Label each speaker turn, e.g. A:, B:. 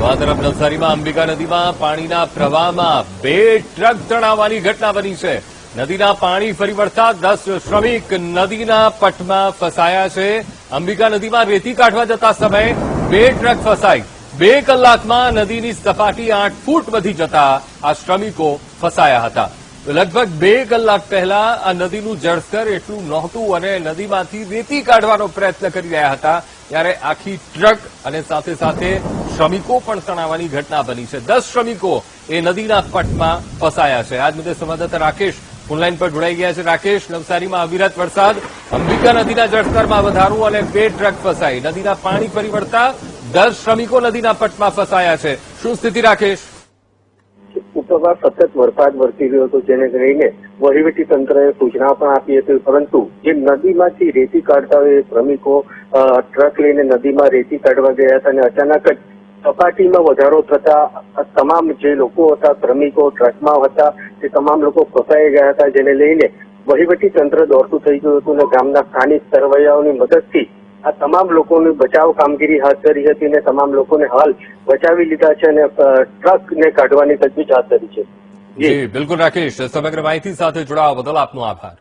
A: તો આ તરફ નવસારીમાં અંબિકા નદીમાં પાણીના પ્રવાહમાં 2 ટ્રક તણાવવાની ઘટના બની છે. નદીના પાણી ફરી વળતા 10 શ્રમિક નદીના પટમાં ફસાયા છે. અંબિકા નદીમાં રેતી કાઢવા જતા સમયે 2 ટ્રક ફસાઈ. 2 કલાકમાં નદીની સપાટી 8 ફૂટ વધી જતા આ શ્રમિકો ફસાયા હતા. લગભગ 2 કલાક પહેલા આ નદીનું જળસ્તર એટલું નહોતું અને નદીમાંથી રેતી કાઢવાનો પ્રયત્ન કરી રહ્યા હતા ત્યારે આખી ટ્રક અને સાથે સાથે શ્રમિકો પણ તણાવવાની ઘટના બની છે. 10 શ્રમિકો એ નદીના પટમાં ફસાયા છે. આજ મુદ્દે સંવાદદાતા રાકેશ ફોનલાઈન પર જોડાઈ ગયા છે. રાકેશ, નવસારીમાં અવિરત વરસાદ, અંબિકા નદીના જળસ્તરમાં વધારો અને 2 ટ્રક ફસાઈ. નદીના પાણી ફરી વળતા 10 શ્રમિકો નદીના પટમાં ફસાયા છે. શું સ્થિતિ રાકેશ?
B: ઉપરવાસ સતત વરસાદ વરસી રહ્યો હતો, જેને લઈને વહીવટી તંત્રએ સૂચના પણ આપી હતી, પરંતુ જે નદીમાંથી રેતી કાઢતા હોય શ્રમિકો ટ્રક લઈને નદીમાં રેતી કાઢવા ગયા હતા અને અચાનક જ સપાટીમાં વધારો થતા તમામ જે લોકો હતા, શ્રમિકો ટ્રકમાં હતા, તે તમામ લોકો ફસાઈ ગયા હતા, જેને લઈને વહીવટી તંત્ર દોડતું થઈ ગયું હતું અને ગામના સ્થાનિક તરવૈયાઓની મદદથી આ તમામ લોકોની બચાવ કામગીરી હાથ ધરી હતી અને તમામ લોકોને હાલ બચાવી લીધા છે અને ટ્રકને કાઢવાની તજવીજ હાથ ધરી છે.
A: જી બિલકુલ રાકેશ, સમગ્ર માહિતી સાથે જોડાવા બદલ આપનો આભાર.